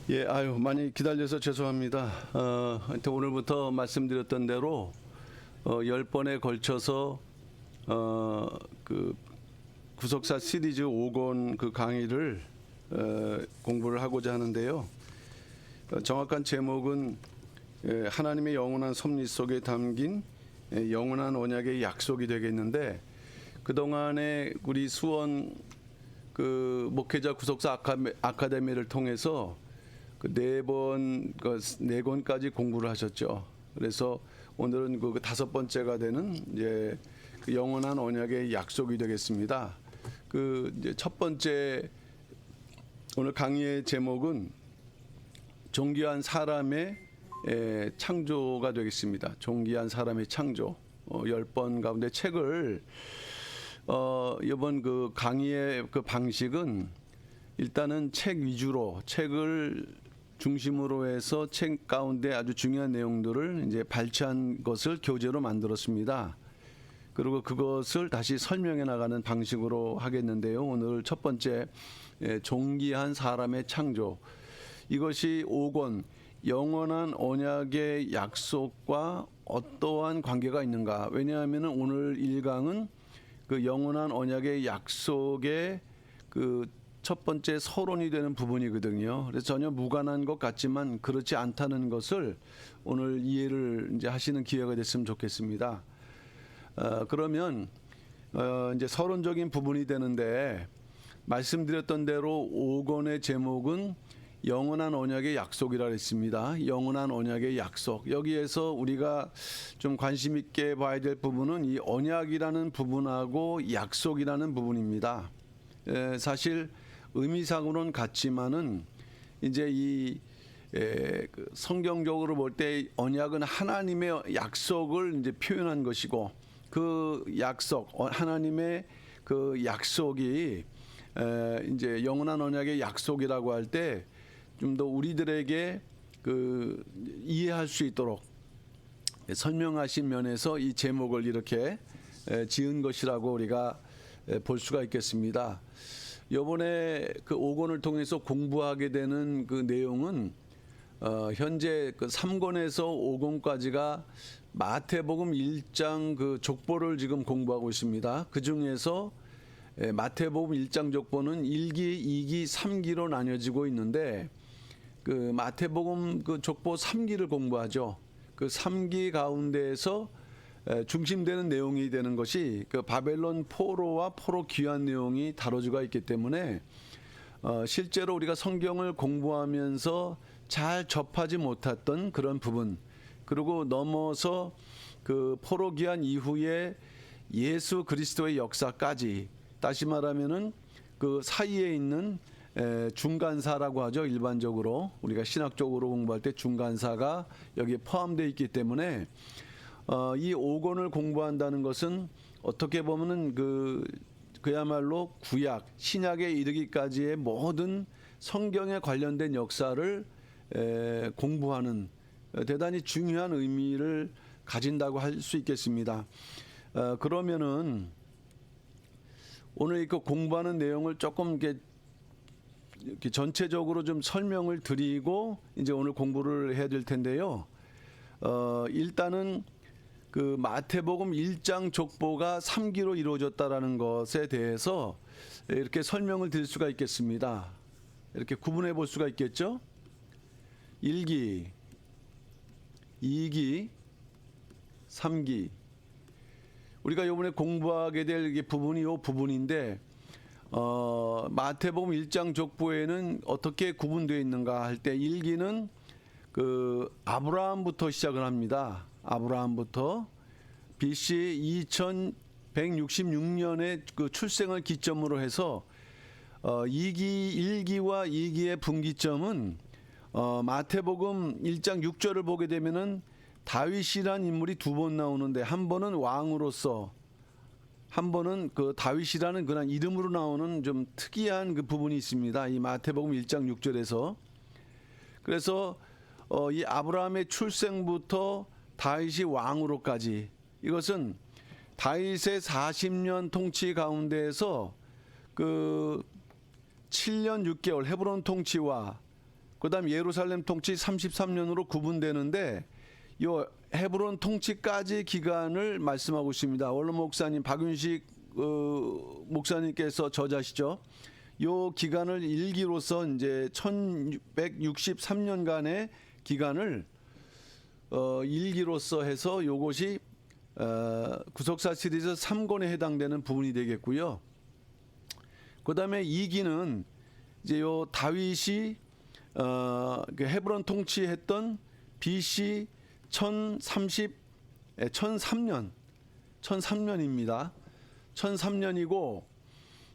예, 아유, 많이 기다려서 죄송합니다. 하여튼 오늘부터 말씀드렸던 대로 10번에 걸쳐서 그 구속사 시리즈 5권 그 강의를 공부를 하고자 하는데요. 정확한 제목은 하나님의 영원한 섭리 속에 담긴 영원한 언약의 약속이 되겠는데, 그동안에 우리 수원 그 목회자 구속사 아카데미를 통해서 그 네 권까지 공부를 하셨죠. 그래서 오늘은 그 5번째가 되는 이제 그 영원한 언약의 약속이 되겠습니다. 그 이제 첫 번째 오늘 강의의 제목은 존귀한 사람의 창조가 되겠습니다. 존귀한 사람의 창조. 10번 가운데 책을 이번 그 강의의 그 방식은 일단은 책 위주로, 책을 중심으로 해서 책 가운데 아주 중요한 내용들을 이제 발췌한 것을 교재로 만들었습니다. 그리고 그것을 다시 설명해 나가는 방식으로 하겠는데요. 오늘 첫 번째 존귀한 사람의 창조. 이것이 5권 영원한 언약의 약속과 어떠한 관계가 있는가? 왜냐하면 오늘 1강은 그 영원한 언약의 약속의 그 첫 번째 서론이 되는 부분이거든요. 그래서 전혀 무관한 것 같지만 그렇지 않다는 것을 오늘 이해를 이제 하시는 기회가 됐으면 좋겠습니다. 그러면 이제 서론적인 부분이 되는데, 말씀드렸던 대로 5권의 제목은 영원한 언약의 약속이라 했습니다. 영원한 언약의 약속. 여기에서 우리가 좀 관심 있게 봐야 될 부분은 이 언약이라는 부분하고 약속이라는 부분입니다. 사실 의미상으로는 같지만은 이제 그 성경적으로 볼 때 언약은 하나님의 약속을 이제 표현한 것이고, 그 약속, 하나님의 그 약속이 이제 영원한 언약의 약속이라고 할 때 좀 더 우리들에게 그 이해할 수 있도록 설명하신 면에서 이 제목을 이렇게 지은 것이라고 우리가 볼 수가 있겠습니다. 이번에 그 5권을 통해서 공부하게 되는 그 내용은 현재 그 3권에서 5권까지가 마태복음 1장 그 족보를 지금 공부하고 있습니다. 그 중에서 마태복음 1장 족보는 1기, 2기, 3기로 나뉘어지고 있는데, 그 마태복음 그 족보 3기를 공부하죠. 그 3기 가운데에서 중심되는 내용이 되는 것이 그 바벨론 포로와 포로 귀환 내용이 다뤄지고 있기 때문에 실제로 우리가 성경을 공부하면서 잘 접하지 못했던 그런 부분, 그리고 넘어서 그 포로 귀환 이후에 예수 그리스도의 역사까지, 다시 말하면은 그 사이에 있는 중간사라고 하죠. 일반적으로 우리가 신학적으로 공부할 때 중간사가 여기에 포함되어 있기 때문에 이 5권을 공부한다는 것은 어떻게 보면은 그야말로 구약, 신약에 이르기까지의 모든 성경에 관련된 역사를 공부하는 대단히 중요한 의미를 가진다고 할 수 있겠습니다. 그러면은 오늘 이거 공부하는 내용을 조금 이렇게 전체적으로 좀 설명을 드리고 이제 오늘 공부를 해야 될 텐데요. 일단은 그 마태복음 1장 족보가 3기로 이루어졌다라는 것에 대해서 이렇게 설명을 드릴 수가 있겠습니다. 이렇게 구분해 볼 수가 있겠죠. 1기, 2기, 3기. 우리가 이번에 공부하게 될 부분이 이 부분인데, 마태복음 1장 족보에는 어떻게 구분되어 있는가 할 때 1기는 그 아브라함부터 시작을 합니다. 아브라함부터 BC 2166년에 그 출생을 기점으로 해서 1기와 2기의 분기점은 마태복음 1장 6절을 보게 되면은 다윗이란 인물이 2번 나오는데, 한 번은 왕으로서, 한 번은 그 다윗이라는 그런 이름으로 나오는 좀 특이한 그 부분이 있습니다. 이 마태복음 1장 6절에서. 그래서 이 아브라함의 출생부터 다윗이 왕으로까지, 이것은 다윗의 40년 통치 가운데에서 그 7년 6개월 헤브론 통치와 그다음 예루살렘 통치 33년으로 구분되는데 요 헤브론 통치까지 기간을 말씀하고 있습니다. 원로 목사님 박윤식 목사님께서 저자시죠. 요 기간을 일기로서 이제 1163년간의 기간을 일기로서 해서 요것이 구속사 시리즈 3권에 해당되는 부분이 되겠고요. 그다음에 2기는 이제 요 다윗이 헤브론 통치했던 BC 1003년입니다. 1003년이고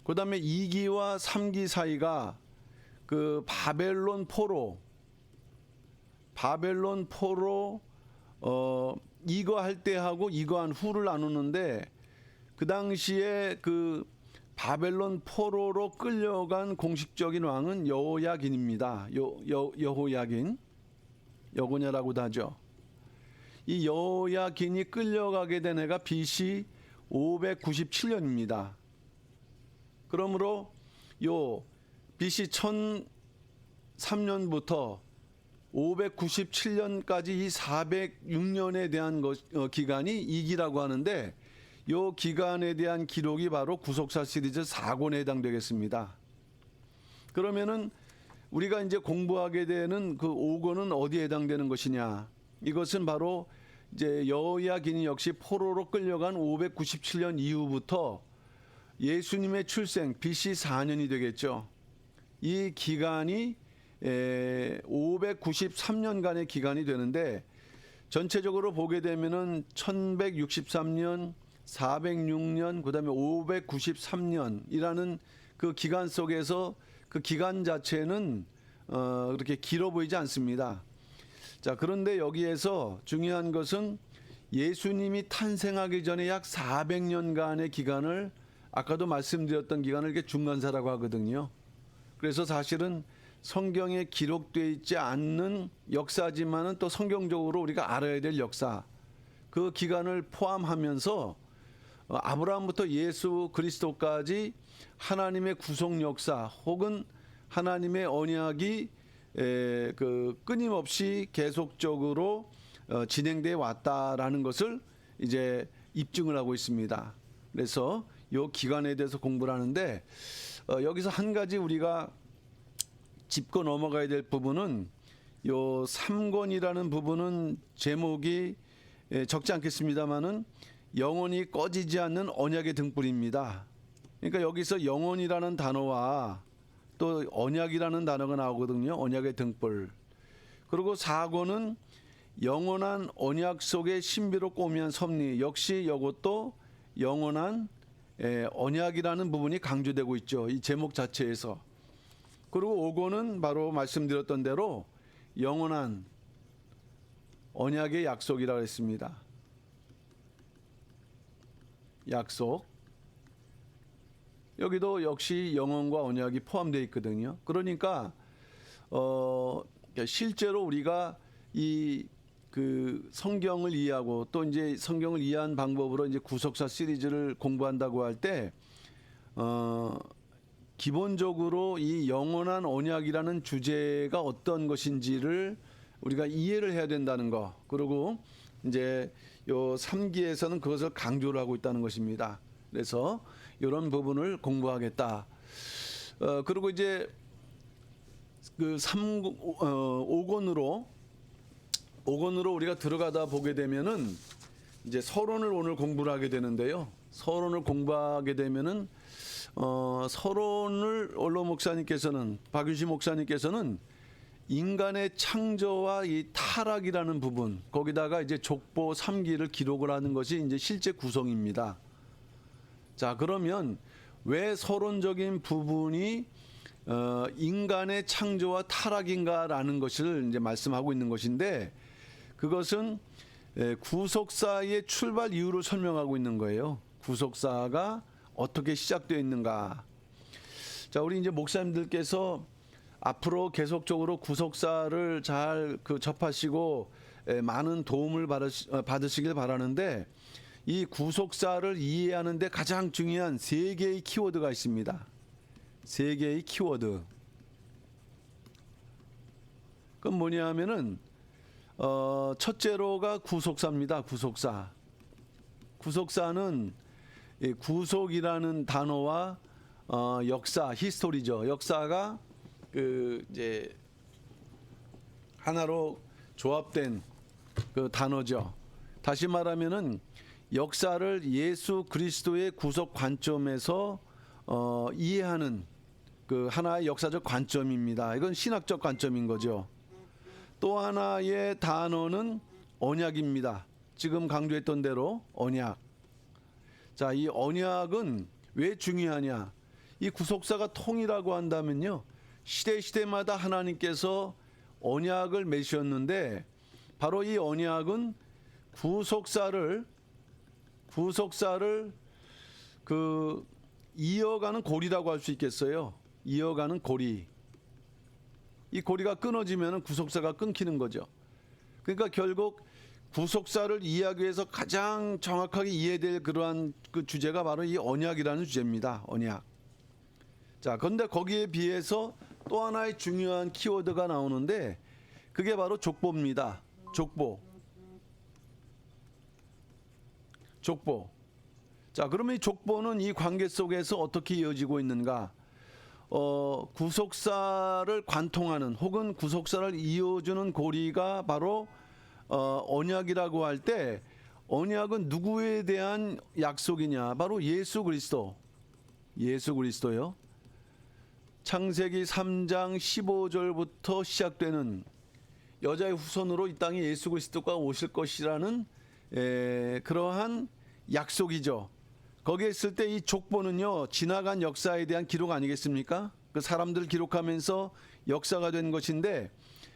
그다음에 2기와 3기 사이가 그 바벨론 포로 이거 할 때하고 이거 한 후를 나누는데 그 당시에 그 바벨론 포로로 끌려간 공식적인 왕은 여호야긴입니다. 여호야긴, 여고냐라고도 하죠. 이 여호야긴이 끌려가게 된 해가 BC 597년입니다. 그러므로 요 BC 1003년부터 597년까지 이 406년에 대한 기간이 2기라고 하는데 요 기간에 대한 기록이 바로 구속사 시리즈 4권에 해당되겠습니다. 그러면은 우리가 이제 공부하게 되는 그 5권은 어디에 해당되는 것이냐? 이것은 바로 이제 여호야긴이 역시 포로로 끌려간 597년 이후부터 예수님의 출생 BC 4년이 되겠죠. 이 기간이 593년간의 기간이 되는데 전체적으로 보게 되면은 1163년, 406년, 그다음에 593년이라는 그 기간 속에서 그 기간 자체는 그렇게 길어 보이지 않습니다. 자, 그런데 여기에서 중요한 것은 예수님이 탄생하기 전에 약 400년간의 기간을 아까도 말씀드렸던 기간을 이렇게 중간사라고 하거든요. 그래서 사실은 성경에 기록되어 있지 않는 역사지만은 또 성경적으로 우리가 알아야 될 역사, 그 기간을 포함하면서 아브라함부터 예수 그리스도까지 하나님의 구속 역사 혹은 하나님의 언약이 끊임없이 계속적으로 진행돼 왔다라는 것을 이제 입증을 하고 있습니다. 그래서 이 기간에 대해서 공부를 하는데 여기서 한 가지 우리가 짚고 넘어가야 될 부분은 요 3권이라는 부분은 제목이 적지 않겠습니다만은 영원히 꺼지지 않는 언약의 등불입니다. 그러니까 여기서 영원이라는 단어와 또 언약이라는 단어가 나오거든요. 언약의 등불. 그리고 4권은 영원한 언약 속에 신비롭고 오묘한 섭리. 역시 이것도 영원한 언약이라는 부분이 강조되고 있죠. 이 제목 자체에서. 그리고 5권은 바로 말씀드렸던 대로 영원한 언약의 약속이라고 했습니다. 약속. 여기도 역시 영원과 언약이 포함되어 있거든요. 그러니까 실제로 우리가 이 그 성경을 이해하고 또 이제 성경을 이해한 방법으로 이제 구속사 시리즈를 공부한다고 할 때 기본적으로 이 영원한 언약이라는 주제가 어떤 것인지를 우리가 이해를 해야 된다는 거. 그리고 이제 요 3기에서는 그것을 강조를 하고 있다는 것입니다. 그래서 이런 부분을 공부하겠다. 그리고 이제 그 5권으로 우리가 들어가다 보게 되면은 이제 서론을 오늘 공부를 하게 되는데요. 서론을 공부하게 되면은 서론을 원로 목사님께서는 박윤식 목사님께서는 인간의 창조와 이 타락이라는 부분, 거기다가 이제 족보 3기를 기록을 하는 것이 이제 실제 구성입니다. 자, 그러면 왜 서론적인 부분이 인간의 창조와 타락인가라는 것을 이제 말씀하고 있는 것인데, 그것은 구속사의 출발 이유를 설명하고 있는 거예요. 구속사가 어떻게 시작되어 있는가. 자, 우리 이제 목사님들께서 앞으로 계속적으로 구속사를 잘 접하시고 많은 도움을 받으시길 바라는데, 이 구속사를 이해하는 데 가장 중요한 3개의 키워드가 있습니다. 3개의 키워드. 그건 뭐냐 하면은 첫째로가 구속사입니다. 구속사. 구속사는 이 구속이라는 단어와 역사, 히스토리죠. 역사가 그 이제 하나로 조합된 그 단어죠. 다시 말하면은 역사를 예수 그리스도의 구속 관점에서 이해하는 그 하나의 역사적 관점입니다. 이건 신학적 관점인 거죠. 또 하나의 단어는 언약입니다. 지금 강조했던 대로 언약. 자, 이 언약은 왜 중요하냐? 이 구속사가 통이라고 한다면요, 시대마다 하나님께서 언약을 맺으셨는데 바로 이 언약은 구속사를 그 이어가는 고리라고 할 수 있겠어요. 이어가는 고리. 이 고리가 끊어지면 구속사가 끊기는 거죠. 그러니까 결국 구속사를 이해하기 위해서 가장 정확하게 이해될 그러한 그 주제가 바로 이 언약이라는 주제입니다. 언약. 자, 그런데 거기에 비해서 또 하나의 중요한 키워드가 나오는데 그게 바로 족보입니다. 족보. 자, 그러면 이 족보는 이 관계 속에서 어떻게 이어지고 있는가? 구속사를 관통하는 혹은 구속사를 이어주는 고리가 바로 언약이라고 할 때, 언약은 누구에 대한 약속이냐? 바로 예수 그리스도. 예수 그리스도요. 창세기 3장 15절부터 시작되는 여자의 후손으로 이 땅에 예수 그리스도가 오실 것이라는 그러한 약속이죠. 거기에 있을 때 이 족보는요, 지나간 역사에 대한 기록 아니겠습니까? 그 사람들 기록하면서 역사가 된 것인데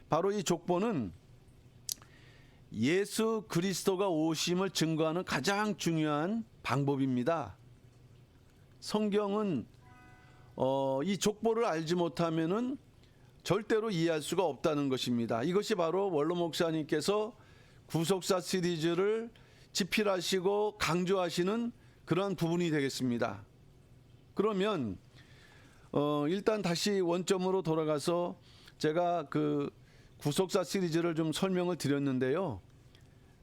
바로 이 족보는 예수 그리스도가 오심을 증거하는 가장 중요한 방법입니다. 성경은 이 족보를 알지 못하면은 절대로 이해할 수가 없다는 것입니다. 이것이 바로 원로 목사님께서 구속사 시리즈를 집필하시고 강조하시는 그러한 부분이 되겠습니다. 그러면 일단 다시 원점으로 돌아가서 제가 그 구속사 시리즈를 좀 설명을 드렸는데요.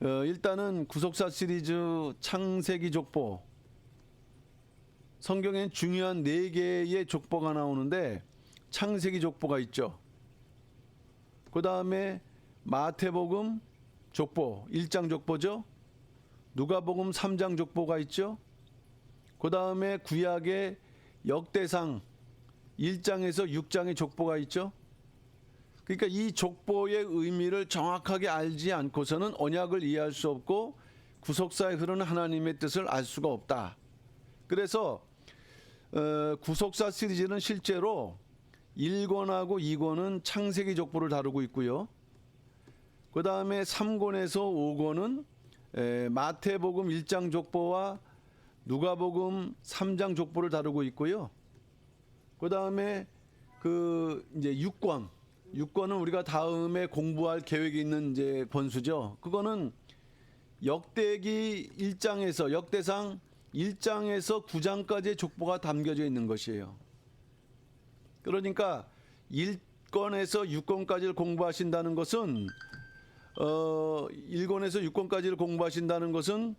일단은 구속사 시리즈 창세기 족보, 성경엔 중요한 4개의 족보가 나오는데 창세기 족보가 있죠. 그 다음에 마태복음 족보 1장 족보죠. 누가복음 3장 족보가 있죠. 그 다음에 구약의 역대상 1장에서 6장의 족보가 있죠. 그러니까 이 족보의 의미를 정확하게 알지 않고서는 언약을 이해할 수 없고 구속사에 흐르는 하나님의 뜻을 알 수가 없다. 그래서 구속사 시리즈는 실제로 1권하고 2권은 창세기 족보를 다루고 있고요. 그 다음에 3권에서 5권은 마태복음 1장 족보와 누가복음 3장 족보를 다루고 있고요. 그 다음에 그 이제 6권은 우리가 다음에 공부할 계획이 있는 이제 권수죠. 그거는 역대기 1장에서 역대상 1장에서 9장까지의 족보가 담겨져 있는 것이에요. 그러니까 1권에서 6권까지를 공부하신다는 것은 1권에서 6권까지를 공부하신다는 것은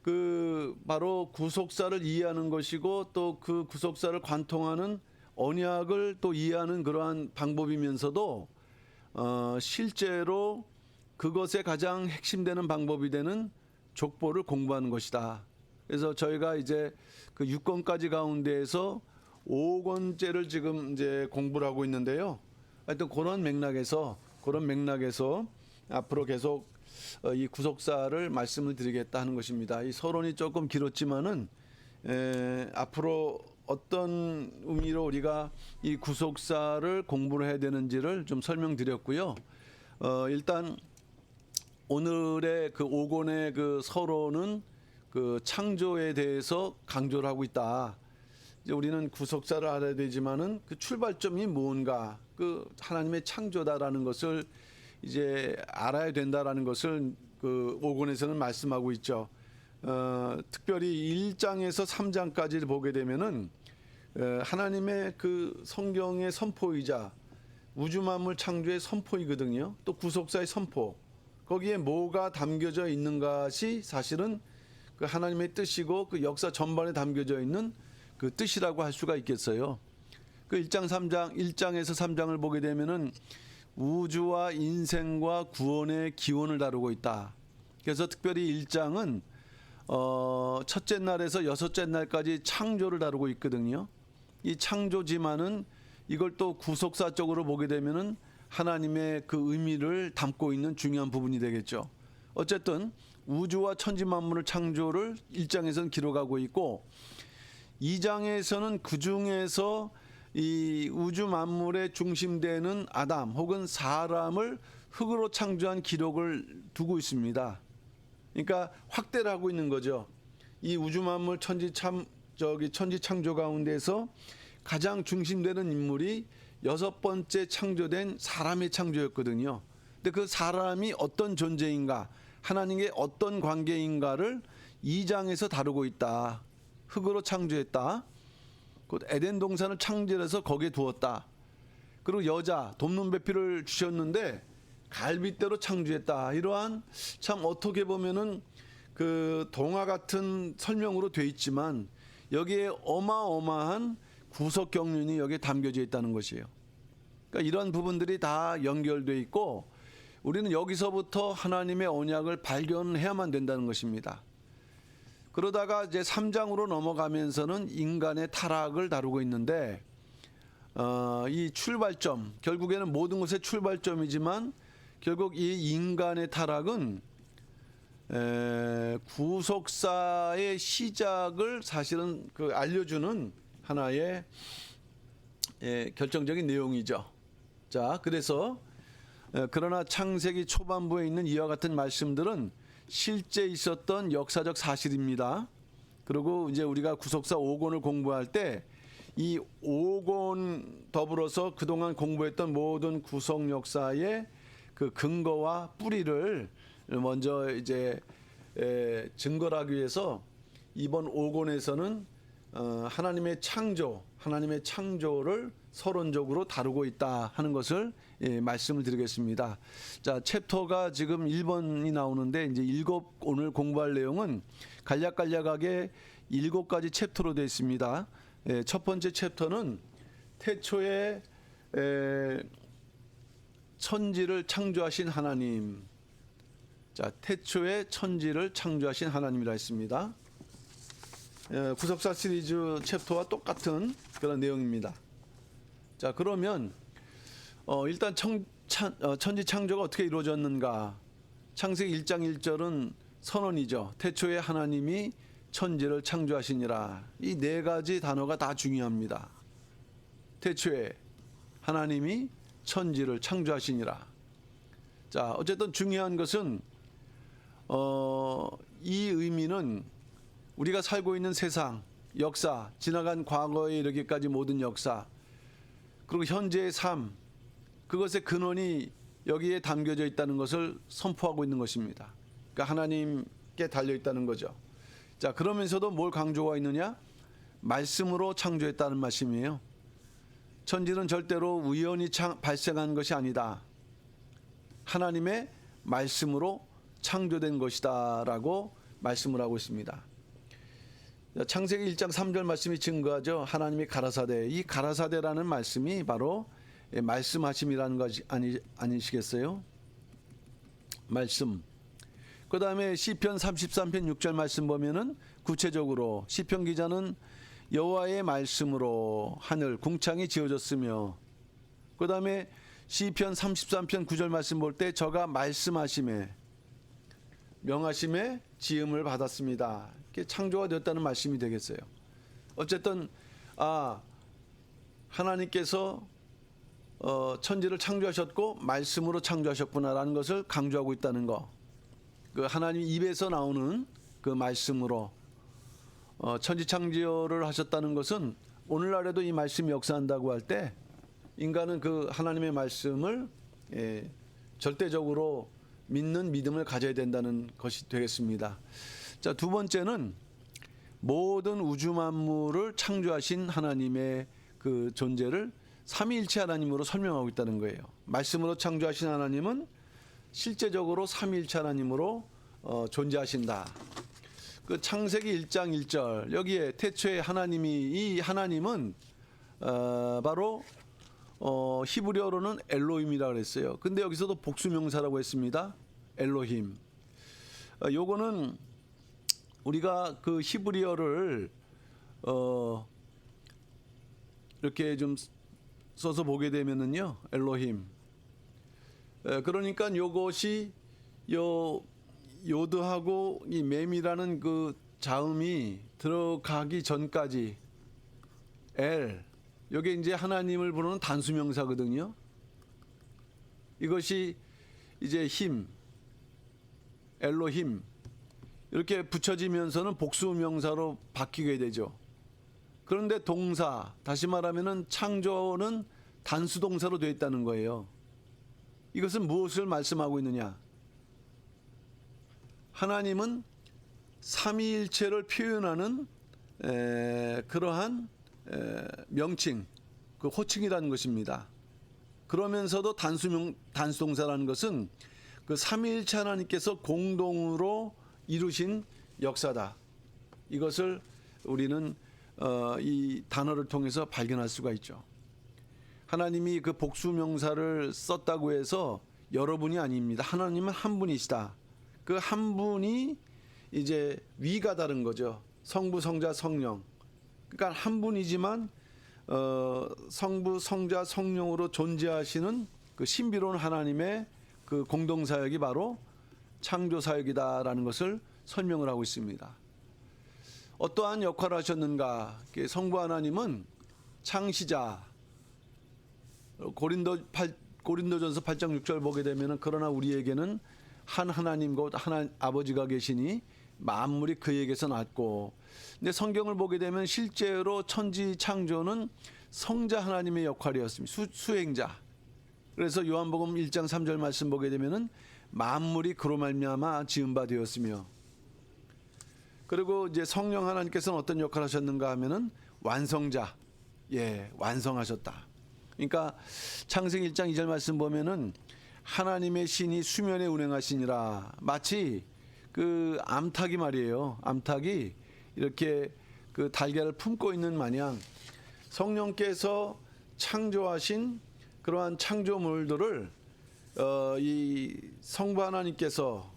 그 바로 구속사를 이해하는 것이고 또 그 구속사를 관통하는 언약을 또 이해하는 그러한 방법이면서도 실제로 그것의 가장 핵심되는 방법이 되는 족보를 공부하는 것이다. 그래서 저희가 이제 그 6권까지 가운데에서 5권째를 지금 이제 공부를 하고 있는데요. 하여튼 그런 맥락에서 앞으로 계속 이 구속사를 말씀을 드리겠다 하는 것입니다. 이 서론이 조금 길었지만은 앞으로 어떤 의미로 우리가 이 구속사를 공부를 해야 되는지를 좀 설명드렸고요. 일단 오늘의 그 5권의 그 서론은 그 창조에 대해서 강조를 하고 있다. 이제 우리는 구속사를 알아야 되지만은 그 출발점이 뭔가, 그 하나님의 창조다라는 것을 이제 알아야 된다라는 것을 그 5권에서는 말씀하고 있죠. 특별히 1장에서 3장까지를 보게 되면은 하나님의 그 성경의 선포이자 우주 만물 창조의 선포이거든요. 또 구속사의 선포. 거기에 뭐가 담겨져 있는 것이 사실은 그 하나님의 뜻이고 그 역사 전반에 담겨져 있는 그 뜻이라고 할 수가 있겠어요. 그 1장 3장 1장에서 3장을 보게 되면은 우주와 인생과 구원의 기원을 다루고 있다. 그래서 특별히 1장은 첫째 날에서 여섯째 날까지 창조를 다루고 있거든요. 이 창조지만은 이걸 또 구속사적으로 보게 되면은 하나님의 그 의미를 담고 있는 중요한 부분이 되겠죠. 어쨌든 우주와 천지 만물의 창조를 1장에서는 기록하고 있고 2장에서는 그 중에서 이 우주 만물의 중심되는 아담 혹은 사람을 흙으로 창조한 기록을 두고 있습니다. 그러니까 확대를 하고 있는 거죠. 이 우주 만물 천지 창조 가운데서 가장 중심되는 인물이 여섯 번째 창조된 사람의 창조였거든요. 근데 그 사람이 어떤 존재인가, 하나님의 어떤 관계인가를 2장에서 다루고 있다. 흙으로 창조했다. 곧 에덴 동산을 창조해서 거기에 두었다. 그리고 여자 돕는 배필을 주셨는데 갈빗대로 창조했다. 이러한 참 어떻게 보면은 그 동화 같은 설명으로 돼 있지만 여기에 어마어마한 구속 경륜이 여기에 담겨져 있다는 것이에요. 그러니까 이런 부분들이 다 연결돼 있고 우리는 여기서부터 하나님의 언약을 발견해야만 된다는 것입니다. 그러다가 이제 3장으로 넘어가면서는 인간의 타락을 다루고 있는데 이 출발점, 결국에는 모든 것의 출발점이지만 결국 이 인간의 타락은 구속사의 시작을 사실은 그 알려주는 하나의 결정적인 내용이죠. 자, 그래서 그러나 창세기 초반부에 있는 이와 같은 말씀들은 실제 있었던 역사적 사실입니다. 그리고 이제 우리가 구속사 5권을 공부할 때 이 5권 더불어서 그동안 공부했던 모든 구속 역사의 그 근거와 뿌리를 먼저 이제 증거하기 위해서 이번 5권에서는 하나님의 창조를 서론적으로 다루고 있다 하는 것을 말씀을 드리겠습니다. 자, 챕터가 지금 1번이 나오는데 이제 오늘 공부할 내용은 간략간략하게 7가지 챕터로 되어 있습니다. 첫 번째 챕터는 태초에 천지를 창조하신 하나님. 자, 태초에 천지를 창조하신 하나님이라 했습니다. 구속사 시리즈 챕터와 똑같은 그런 내용입니다. 자, 그러면 일단 천지 창조가 어떻게 이루어졌는가? 창세기 1장 1절은 선언이죠. 태초에 하나님이 천지를 창조하시니라. 이 네 가지 단어가 다 중요합니다. 태초에 하나님이 천지를 창조하시니라. 자, 어쨌든 중요한 것은 이 의미는 우리가 살고 있는 세상, 역사, 지나간 과거에 이르기까지 모든 역사, 그리고 현재의 삶, 그것의 근원이 여기에 담겨져 있다는 것을 선포하고 있는 것입니다. 그러니까 하나님께 달려 있다는 거죠. 자, 그러면서도 뭘 강조가 있느냐? 말씀으로 창조했다는 말씀이에요. 천지는 절대로 우연히 발생한 것이 아니다. 하나님의 말씀으로 창조된 것이다라고 말씀을 하고 있습니다. 창세기 1장 3절 말씀이 증거하죠. 하나님이 가라사대. 이 가라사대라는 말씀이 바로 말씀하심이라는 것이 아니시겠어요? 말씀. 그 다음에 시편 33편 6절 말씀 보면은 구체적으로 시편 기자는 여호와의 말씀으로 하늘 궁창이 지어졌으며, 그 다음에 시편 33편 9절 말씀 볼 때 저가 말씀하심에 명하심에 지음을 받았습니다. 이렇게 창조가 되었다는 말씀이 되겠어요. 어쨌든 하나님께서 천지를 창조하셨고 말씀으로 창조하셨구나라는 것을 강조하고 있다는 거. 그 하나님 입에서 나오는 그 말씀으로 천지 창조를 하셨다는 것은 오늘날에도 이 말씀이 역사한다고 할 때 인간은 그 하나님의 말씀을 절대적으로 믿는 믿음을 가져야 된다는 것이 되겠습니다. 자, 두 번째는 모든 우주 만물을 창조하신 하나님의 그 존재를 삼위일체 하나님으로 설명하고 있다는 거예요. 말씀으로 창조하신 하나님은 실제적으로 삼위일체 하나님으로 존재하신다. 그 창세기 1장 1절 여기에 태초에 하나님이, 이 하나님은 바로 히브리어로는 엘로힘이라고 그랬어요. 근데 여기서도 복수명사라고 했습니다. 엘로힘. 요거는 우리가 그 히브리어를 이렇게 좀 써서 보게 되면은요, 엘로힘. 그러니까 요것이 요드하고 이 mem이라는 그 자음이 들어가기 전까지 요게 이제 하나님을 부르는 단수명사거든요. 이것이 이제 힘, 엘로힘 이렇게 붙여지면서는 복수명사로 바뀌게 되죠. 그런데 동사, 다시 말하면은 창조는 단수동사로 되어 있다는 거예요. 이것은 무엇을 말씀하고 있느냐? 하나님은 삼위일체를 표현하는 그러한 명칭, 그 호칭이라는 것입니다. 그러면서도 단수동사라는 것은 그 삼위일체 하나님께서 공동으로 이루신 역사다. 이것을 우리는 이 단어를 통해서 발견할 수가 있죠. 하나님이 그 복수명사를 썼다고 해서 여러분이 아닙니다. 하나님은 한 분이시다. 그 한 분이 이제 위가 다른 거죠. 성부, 성자, 성령. 그러니까 한 분이지만 성부, 성자, 성령으로 존재하시는 그 신비로운 하나님의 그 공동사역이 바로 창조사역이다라는 것을 설명을 하고 있습니다. 어떠한 역할을 하셨는가? 성부 하나님은 창시자. 고린도전서 8장 6절 보게 되면은 그러나 우리에게는 한 하나님 곧 아버지가 계시니 만물이 그에게서 났고. 근데 성경을 보게 되면 실제로 천지 창조는 성자 하나님의 역할이었습니다. 수행자. 그래서 요한복음 1장 3절 말씀 보게 되면은 만물이 그로 말미암아 지은 바 되었으며. 그리고 이제 성령 하나님께서는 어떤 역할을 하셨는가 하면은 완성자. 완성하셨다. 그러니까 창세기 1장 2절 말씀 보면은 하나님의 신이 수면에 운행하시니라. 마치 그 암탉이 말이에요. 암탉이 이렇게 그 달걀을 품고 있는 마냥 성령께서 창조하신 그러한 창조물들을 이 성부 하나님께서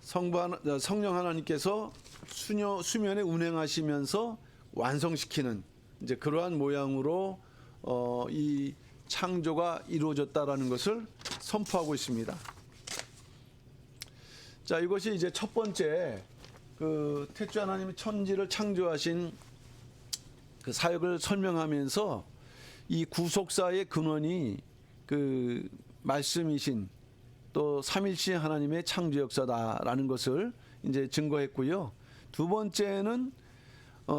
성령 하나님께서 수면에 운행하시면서 완성시키는 이제 그러한 모양으로 이 창조가 이루어졌다라는 것을 선포하고 있습니다. 자, 이것이 이제 첫 번째 그 태초 하나님이 천지를 창조하신 그 사역을 설명하면서 이 구속사의 근원이 그 말씀이신 또 삼일신 하나님의 창조 역사다라는 것을 이제 증거했고요. 두 번째는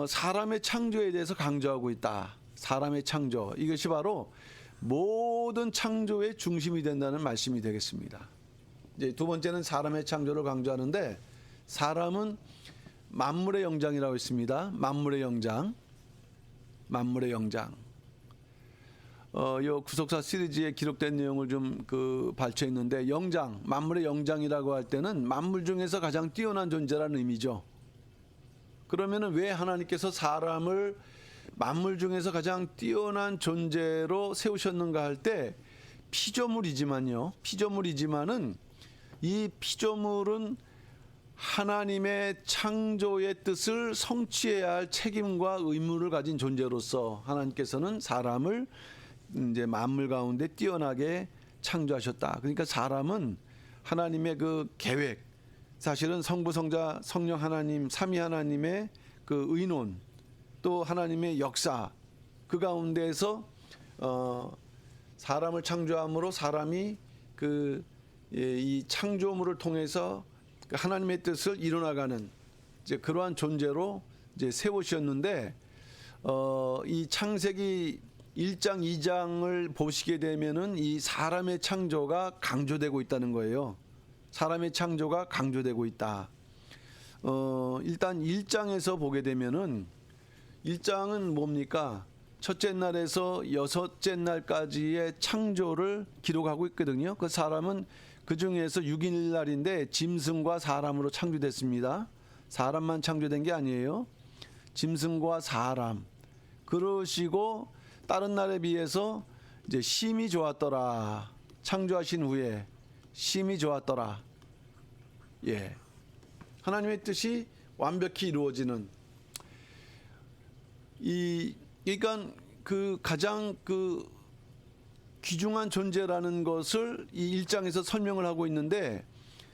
사람의 창조에 대해서 강조하고 있다. 사람의 창조, 이것이 바로 모든 창조의 중심이 된다는 말씀이 되겠습니다. 이제 두 번째는 사람의 창조를 강조하는데, 사람은 만물의 영장이라고 했습니다. 만물의 영장. 요 구속사 시리즈에 기록된 내용을 좀 발췌했는데, 영장, 만물의 영장이라고 할 때는 만물 중에서 가장 뛰어난 존재라는 의미죠. 그러면은 왜 하나님께서 사람을 만물 중에서 가장 뛰어난 존재로 세우셨는가 할 때, 피조물이지만은 이 피조물은 하나님의 창조의 뜻을 성취해야 할 책임과 의무를 가진 존재로서 하나님께서는 사람을 이제 만물 가운데 뛰어나게 창조하셨다. 그러니까 사람은 하나님의 그 계획, 사실은 성부, 성자, 성령 하나님, 삼위 하나님의 그 의논, 또 하나님의 역사, 그 가운데에서 사람을 창조함으로 사람이 이 창조물을 통해서 하나님의 뜻을 이뤄나가는 이제 그러한 존재로 이제 세우셨는데, 이 창세기 1장, 2장을 보시게 되면은 이 사람의 창조가 강조되고 있다는 거예요. 사람의 창조가 강조되고 있다. 일단 1장에서 보게 되면은 1장은 뭡니까? 첫째 날에서 여섯째 날까지의 창조를 기록하고 있거든요. 그 사람은 그 중에서 6일 날인데 짐승과 사람으로 창조됐습니다. 사람만 창조된 게 아니에요. 짐승과 사람. 그러시고 다른 날에 비해서 이제 심히 좋았더라. 창조하신 후에 심히 좋았더라. 예. 하나님의 뜻이 완벽히 이루어지는 그러니까 그 가장 그 귀중한 존재라는 것을 이 1장에서 설명을 하고 있는데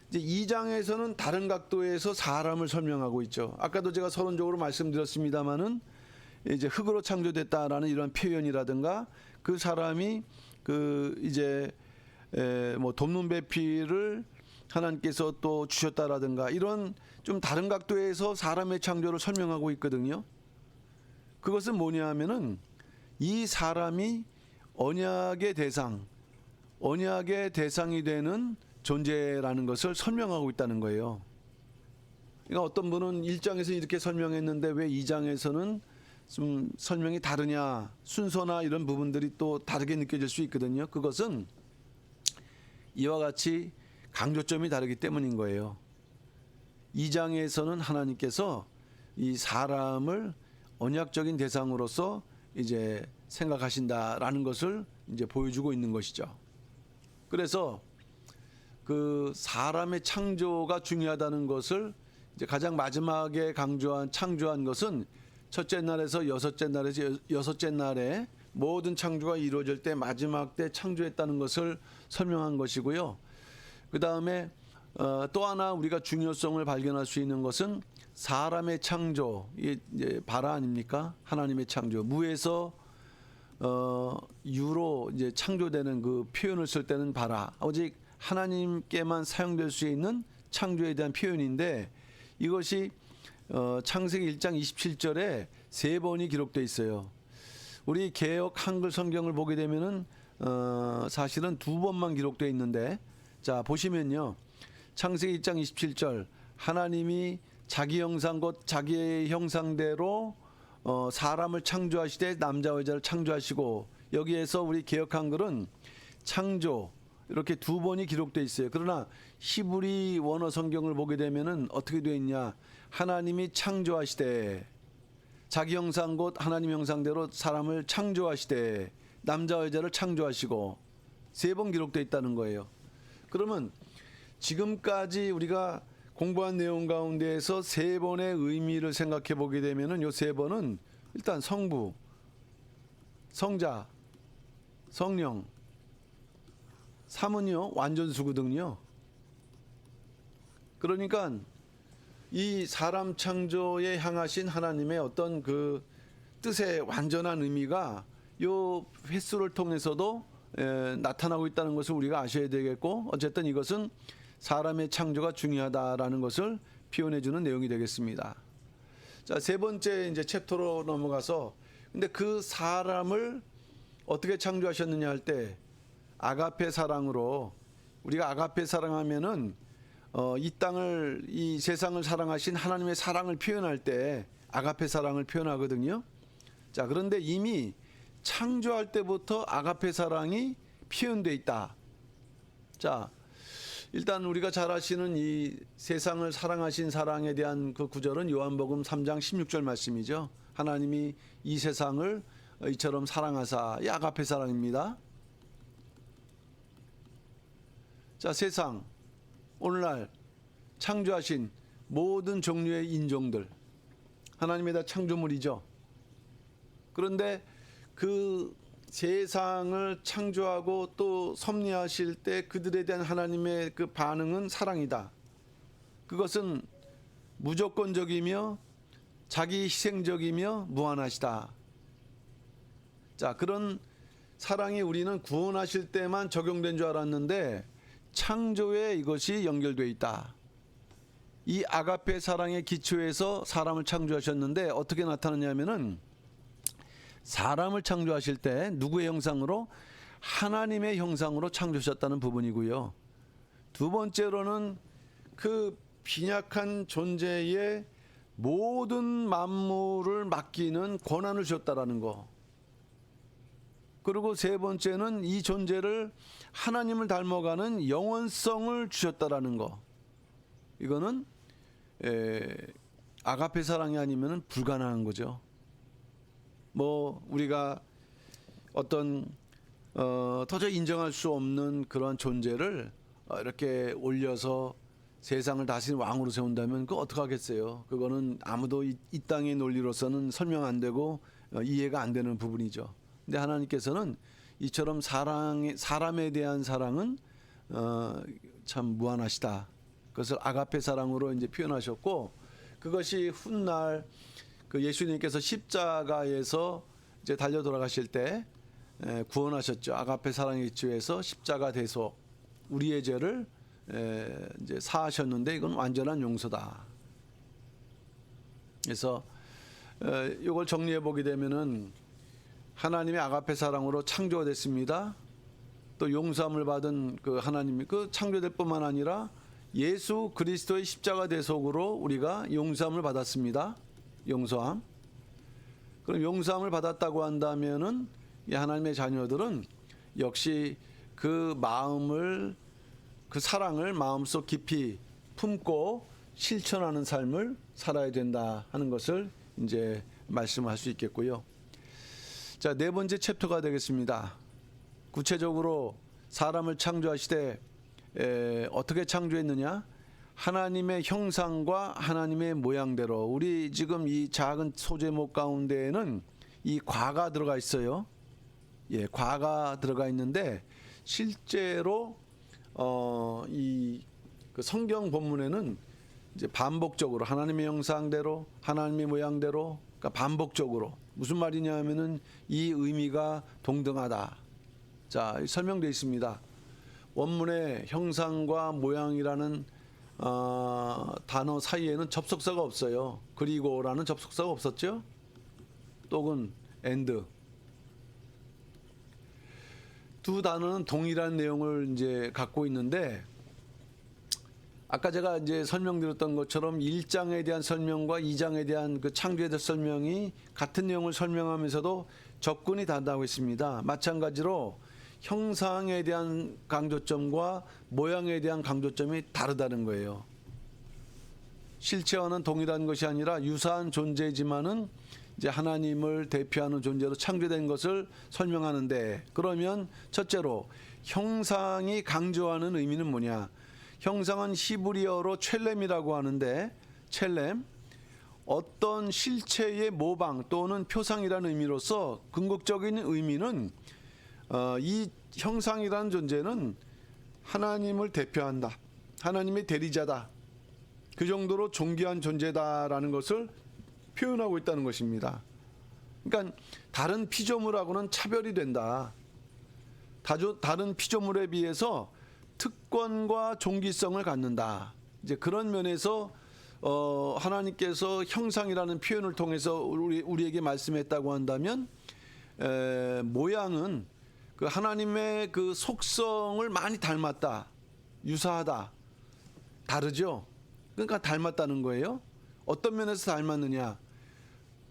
이제 2장에서는 다른 각도에서 사람을 설명하고 있죠. 아까도 제가 서론적으로 말씀드렸습니다마는 이제 흙으로 창조됐다라는 이런 표현이라든가 그 사람이 그 이제 뭐 돕는 배필을 하나님께서 또 주셨다라든가 이런 좀 다른 각도에서 사람의 창조를 설명하고 있거든요. 그것은 뭐냐 하면은 이 사람이 언약의 대상이 되는 존재라는 것을 설명하고 있다는 거예요. 그러니까 어떤 분은 1장에서 이렇게 설명했는데 왜 2장에서는 좀 설명이 다르냐, 순서나 이런 부분들이 또 다르게 느껴질 수 있거든요. 그것은 이와 같이 강조점이 다르기 때문인 거예요. 2장에서는 하나님께서 이 사람을 언약적인 대상으로서 이제 생각하신다라는 것을 이제 보여주고 있는 것이죠. 그래서 그 사람의 창조가 중요하다는 것을 이제 가장 마지막에 창조한 것은 첫째 날에서 여섯째 날에 모든 창조가 이루어질 때 마지막 때 창조했다는 것을 설명한 것이고요. 그 다음에 또 하나 우리가 중요성을 발견할 수 있는 것은 사람의 창조, 이제 바라 아닙니까? 하나님의 창조, 무에서 유로 이제 창조되는 그 표현을 쓸 때는 바라, 오직 하나님께만 사용될 수 있는 창조에 대한 표현인데 이것이 창세기 1장 27절에 3번이 기록되어 있어요. 우리 개역 한글 성경을 보게 되면은 사실은 2번만 기록되어 있는데 자 보시면요. 창세기 1장 27절 하나님이 자기 형상 곧 자기의 형상대로 사람을 창조하시되 남자와 여자를 창조하시고 여기에서 우리 개역 한글은 창조 이렇게 2번이 기록되어 있어요. 그러나 히브리 원어 성경을 보게 되면은 어떻게 되어 있냐? 하나님이 창조하시되 자기 형상 곧 하나님 형상대로 사람을 창조하시되 남자와 여자를 창조하시고 3번 기록되어 있다는 거예요. 그러면 지금까지 우리가 공부한 내용 가운데에서 3번의 의미를 생각해 보게 되면은 요 3번은 일단 성부, 성자, 성령, 3은요 완전수거든요. 그러니까 이 사람 창조에 향하신 하나님의 어떤 그 뜻의 완전한 의미가 요 횟수를 통해서도 나타나고 있다는 것을 우리가 아셔야 되겠고 어쨌든 이것은 사람의 창조가 중요하다라는 것을 표현해 주는 내용이 되겠습니다. 자, 3번째 이제 챕터로 넘어가서 근데 그 사람을 어떻게 창조하셨느냐 할 때 아가페 사랑으로 우리가 아가페 사랑하면은 이 땅을 이 세상을 사랑하신 하나님의 사랑을 표현할 때 아가페 사랑을 표현하거든요. 자, 그런데 이미 창조할 때부터 아가페 사랑이 표현되어 있다. 자, 일단 우리가 잘 아시는 이 세상을 사랑하신 사랑에 대한 그 구절은 요한복음 3장 16절 말씀이죠. 하나님이 이 세상을 이처럼 사랑하사 이 아가페 사랑입니다. 자, 세상 오늘날 창조하신 모든 종류의 인종들 하나님의 다 창조물이죠. 그런데 그 세상을 창조하고 또 섭리하실 때 그들에 대한 하나님의 그 반응은 사랑이다. 그것은 무조건적이며 자기 희생적이며 무한하시다. 자, 그런 사랑이 우리는 구원하실 때만 적용된 줄 알았는데 창조에 이것이 연결되어 있다. 이 아가페 사랑의 기초에서 사람을 창조하셨는데 어떻게 나타나냐면은 사람을 창조하실 때 누구의 형상으로? 하나님의 형상으로 창조하셨다는 부분이고요. 두 번째로는 그 빈약한 존재의 모든 만물을 맡기는 권한을 주셨다라는 거. 그리고 세 번째는 이 존재를 하나님을 닮아가는 영원성을 주셨다라는 거. 이거는 아가페 사랑이 아니면 불가능한 거죠. 뭐 우리가 어떤 도저히 인정할 수 없는 그런 존재를 이렇게 올려서 세상을 다스리는 왕으로 세운다면 그거 어떡하겠어요. 그거는 아무도 이 땅의 논리로서는 설명 안 되고 이해가 안 되는 부분이죠. 근데 하나님께서는 이처럼 사람에 대한 사랑은 참 무한하시다. 그것을 아가페 사랑으로 이제 표현하셨고, 그것이 훗날 그 예수님께서 십자가에서 이제 달려 돌아가실 때 구원하셨죠. 아가페 사랑의 기초에서 십자가 대속 우리의 죄를 이제 사하셨는데 이건 완전한 용서다. 그래서 이걸 정리해 보게 되면은 하나님의 아가페 사랑으로 창조가 됐습니다. 또 용서함을 받은 그 하나님이 그 창조될 뿐만 아니라 예수 그리스도의 십자가 대속으로 우리가 용서함을 받았습니다. 용서함. 그럼 용서함을 받았다고 한다면은 이 하나님의 자녀들은 역시 그 마음을, 그 사랑을 마음속 깊이 품고 실천하는 삶을 살아야 된다 하는 것을 이제 말씀할 수 있겠고요. 자, 네 번째 챕터가 되겠습니다. 구체적으로 사람을 창조하시되 어떻게 창조했느냐? 하나님의 형상과 하나님의 모양대로. 우리 지금 이 작은 소제목 가운데에는 이 과가 들어가 있어요. 예, 과가 들어가 있는데 실제로 그 성경 본문에는 이제 반복적으로 하나님의 형상대로, 하나님의 모양대로, 그러니까 반복적으로 무슨 말이냐면은 이 의미가 동등하다. 자, 설명되어 있습니다. 원문에 형상과 모양이라는 단어 사이에는 접속사가 없어요. 그리고라는 접속사가 없었죠. 또는 and. 두 단어는 동일한 내용을 이제 갖고 있는데, 아까 제가 이제 설명드렸던 것처럼 1장에 대한 설명과 2장에 대한 그 창조에 대한 설명이 같은 내용을 설명하면서도 접근이 다르다고 했습니다. 마찬가지로 형상에 대한 강조점과 모양에 대한 강조점이 다르다는 거예요. 실체와는 동일한 것이 아니라 유사한 존재이지만은 이제 하나님을 대표하는 존재로 창조된 것을 설명하는데, 그러면 첫째로 형상이 강조하는 의미는 뭐냐? 형상은 히브리어로 첼렘이라고 하는데, 첼렘, 어떤 실체의 모방 또는 표상이라는 의미로서 궁극적인 의미는 이 형상이라는 존재는 하나님을 대표한다. 하나님의 대리자다. 그 정도로 존귀한 존재다라는 것을 표현하고 있다는 것입니다. 그러니까 다른 피조물하고는 차별이 된다. 다른 피조물에 비해서 특권과 존귀성을 갖는다. 이제 그런 면에서 하나님께서 형상이라는 표현을 통해서 우리에게 말씀했다고 한다면, 모양은 그 하나님의 그 속성을 많이 닮았다, 유사하다, 다르죠. 그러니까 닮았다는 거예요. 어떤 면에서 닮았느냐?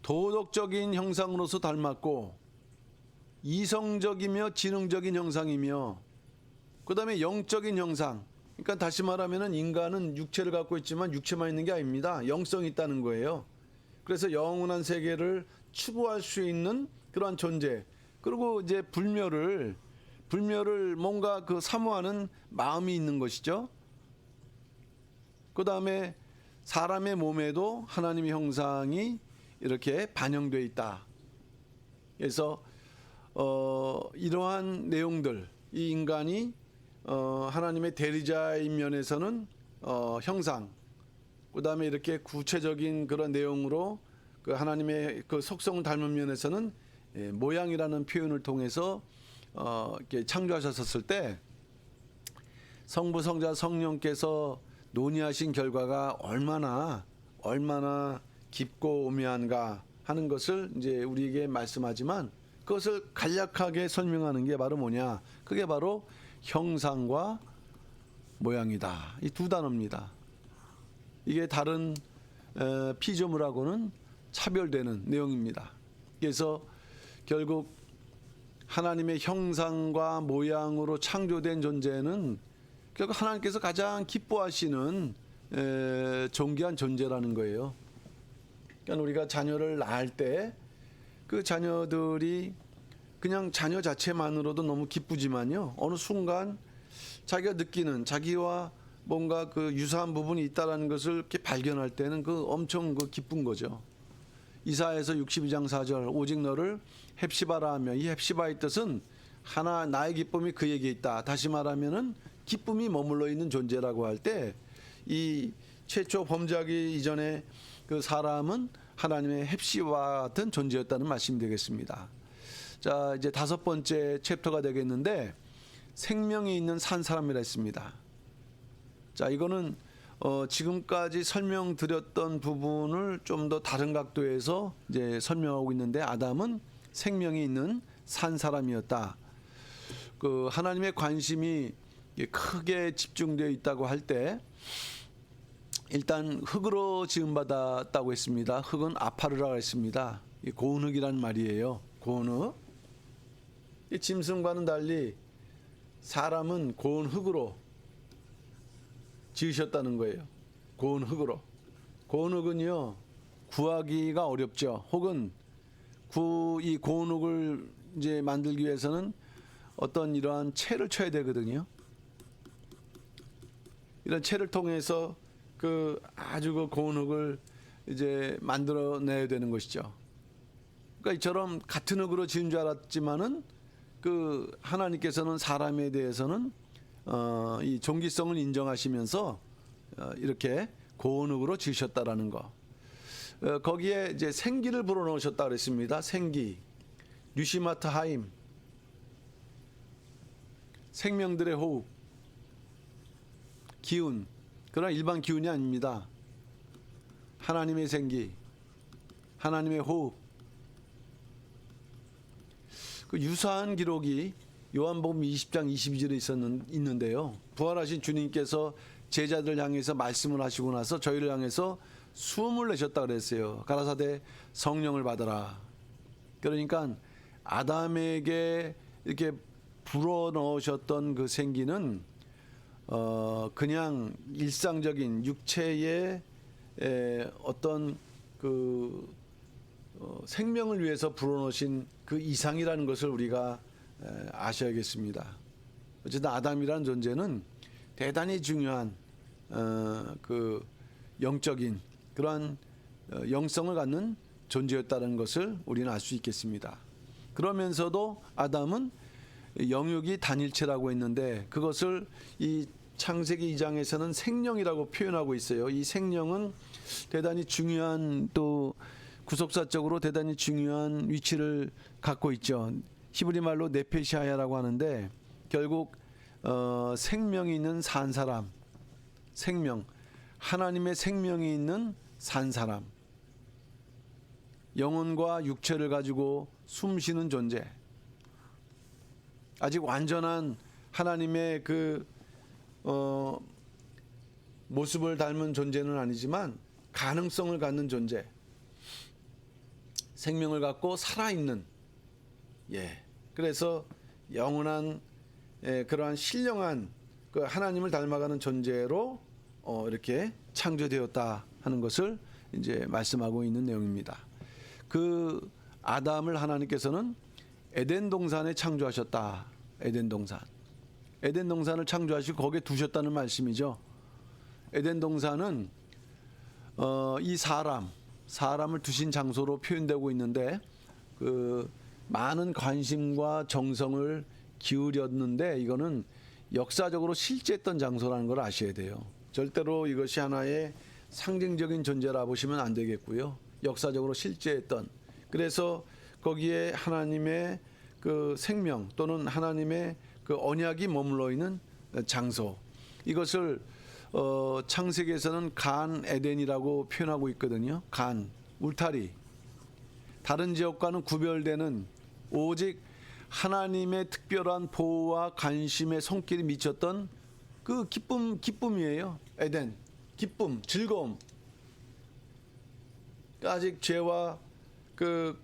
도덕적인 형상으로서 닮았고, 이성적이며 지능적인 형상이며, 그 다음에 영적인 형상. 그러니까 다시 말하면은 인간은 육체를 갖고 있지만 육체만 있는 게 아닙니다. 영성이 있다는 거예요. 그래서 영원한 세계를 추구할 수 있는 그러한 존재. 그리고 이제 불멸을 뭔가 그 사모하는 마음이 있는 것이죠. 그 다음에 사람의 몸에도 하나님의 형상이 이렇게 반영되어 있다. 그래서 이러한 내용들, 이 인간이 하나님의 대리자인 면에서는 형상, 그 다음에 이렇게 구체적인 그런 내용으로 그 하나님의 그 속성을 닮은 면에서는 모양이라는 표현을 통해서 이렇게 창조하셨을 때 성부, 성자, 성령께서 논의하신 결과가 얼마나 깊고 오묘한가 하는 것을 이제 우리에게 말씀하지만, 그것을 간략하게 설명하는 게 바로 뭐냐? 그게 바로 형상과 모양이다. 이 두 단어입니다. 이게 다른 피조물하고는 차별되는 내용입니다. 그래서 결국 하나님의 형상과 모양으로 창조된 존재는 결국 하나님께서 가장 기뻐하시는 존귀한 존재라는 거예요. 그러니까 우리가 자녀를 낳을 때 그 자녀들이 그냥 자녀 자체만으로도 너무 기쁘지만요, 어느 순간 자기가 느끼는 자기와 뭔가 그 유사한 부분이 있다라는 것을 이렇게 발견할 때는 그 엄청 그 기쁜 거죠. 이사야서 62장 4절 오직 너를 헵시바라 하며, 이 헵시바의 뜻은 하나 나의 기쁨이 그에게 있다. 다시 말하면은 기쁨이 머물러 있는 존재라고 할 때 이 최초 범죄하기 이전에 그 사람은 하나님의 헵시바 같은 존재였다는 말씀이 되겠습니다. 자, 이제 5번째 챕터가 되겠는데 생명이 있는 산 사람이라 했습니다. 자, 이거는 지금까지 설명드렸던 부분을 좀 더 다른 각도에서 이제 설명하고 있는데, 아담은 생명이 있는 산 사람이었다. 그 하나님의 관심이 크게 집중되어 있다고 할 때 일단 흙으로 지음받았다고 했습니다. 흙은 아파르라고 했습니다. 고운 흙이란 말이에요. 고운 흙. 이 짐승과는 달리 사람은 고운 흙으로 지으셨다는 거예요. 고운 흙으로. 고운 흙은요, 구하기가 어렵죠. 혹은 이 고운 흙을 이제 만들기 위해서는 어떤 이러한 채를 쳐야 되거든요. 이런 채를 통해서 그 아주 그 고운 흙을 이제 만들어내야 되는 것이죠. 그러니까 이처럼 같은 흙으로 지은 줄 알았지만은 그 하나님께서는 사람에 대해서는 이 종기성을 인정하시면서 이렇게 고운 흙으로 지으셨다라는 거. 거기에 이제 생기를 불어넣으셨다 그랬습니다. 생기, 뉴시마트 하임, 생명들의 호흡, 기운. 그러나 일반 기운이 아닙니다. 하나님의 생기, 하나님의 호흡. 그 유사한 기록이 요한복음 20장 22절에 있는데요. 부활하신 주님께서 제자들 향해서 말씀을 하시고 나서 저희를 향해서 숨을 내셨다 그랬어요. 가라사대 성령을 받아라. 그러니까 아담에게 이렇게 불어넣으셨던 그 생기는 그냥 일상적인 육체의 어떤 그 생명을 위해서 불어넣으신 그 이상이라는 것을 우리가 아셔야겠습니다. 어쨌든 아담이라는 존재는 대단히 중요한 그 영적인 그러한 영성을 갖는 존재였다는 것을 우리는 알 수 있겠습니다. 그러면서도 아담은 영육이 단일체라고 했는데 그것을 이 창세기 2장에서는 생명이라고 표현하고 있어요. 이 생명은 대단히 중요한, 또 구속사적으로 대단히 중요한 위치를 갖고 있죠. 히브리 말로 네페시아야라고 하는데 결국 생명이 있는 산 사람, 생명, 하나님의 생명이 있는 산 사람, 영혼과 육체를 가지고 숨쉬는 존재, 아직 완전한 하나님의 그 모습을 닮은 존재는 아니지만 가능성을 갖는 존재, 생명을 갖고 살아있는, 그래서 영원한 그러한 신령한 그 하나님을 닮아가는 존재로 이렇게 창조되었다 하는 것을 이제 말씀하고 있는 내용입니다. 그 아담을 하나님께서는 에덴 동산에 창조하셨다. 에덴 동산. 에덴 동산을 창조하시고 거기에 두셨다는 말씀이죠. 에덴 동산은 이 사람을 두신 장소로 표현되고 있는데 그 많은 관심과 정성을 기울였는데 이거는 역사적으로 실제했던 장소라는 걸 아셔야 돼요. 절대로 이것이 하나의 상징적인 존재라 보시면 안 되겠고요. 역사적으로 실제했던, 그래서 거기에 하나님의 그 생명 또는 하나님의 그 언약이 머물러 있는 장소, 이것을 창세기에서는 간 에덴이라고 표현하고 있거든요. 간, 울타리, 다른 지역과는 구별되는 오직 하나님의 특별한 보호와 관심의 손길이 미쳤던 그 기쁨이에요. 에덴, 기쁨, 즐거움. 아직 죄와 그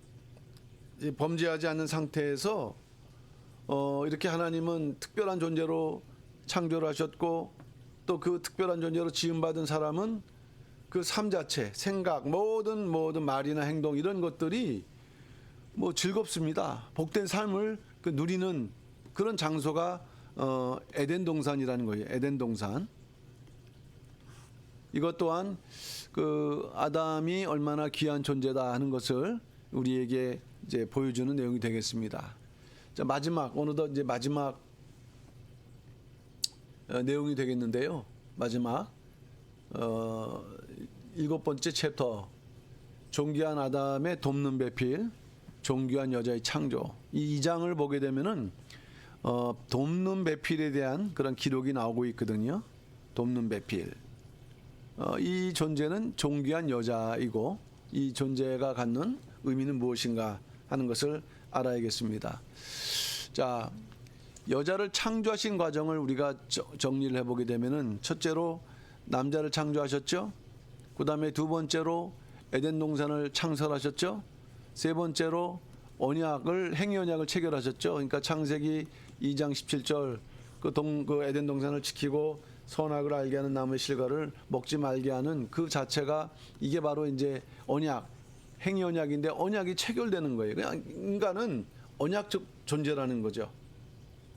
범죄하지 않는 상태에서 이렇게 하나님은 특별한 존재로 창조를 하셨고 또 그 특별한 존재로 지음받은 사람은 그 삶 자체, 생각, 모든 말이나 행동 이런 것들이 뭐 즐겁습니다. 복된 삶을 누리는 그런 장소가 에덴 동산이라는 거예요. 에덴 동산. 이것 또한 그 아담이 얼마나 귀한 존재다 하는 것을 우리에게 이제 보여주는 내용이 되겠습니다. 자, 마지막 어느덧 이제 마지막 내용이 되겠는데요. 마지막 7번째 챕터 존귀한 아담의 돕는 배필, 존귀한 여자의 창조. 이 2장을 보게 되면은 돕는 배필에 대한 그런 기록이 나오고 있거든요. 돕는 배필. 이 존재는 존귀한 여자이고 이 존재가 갖는 의미는 무엇인가 하는 것을 알아야겠습니다. 자, 여자를 창조하신 과정을 우리가 정리를 해보게 되면은 첫째로 남자를 창조하셨죠. 그 다음에 두 번째로 에덴 동산을 창설하셨죠. 세 번째로 행위언약을 체결하셨죠. 그러니까 창세기 2장 17절 그 에덴 동산을 지키고 선악을 알게 하는 나무의 실과를 먹지 말게 하는 그 자체가 이게 바로 이제 행위 언약인데 언약이 체결되는 거예요. 그냥 인간은 언약적 존재라는 거죠.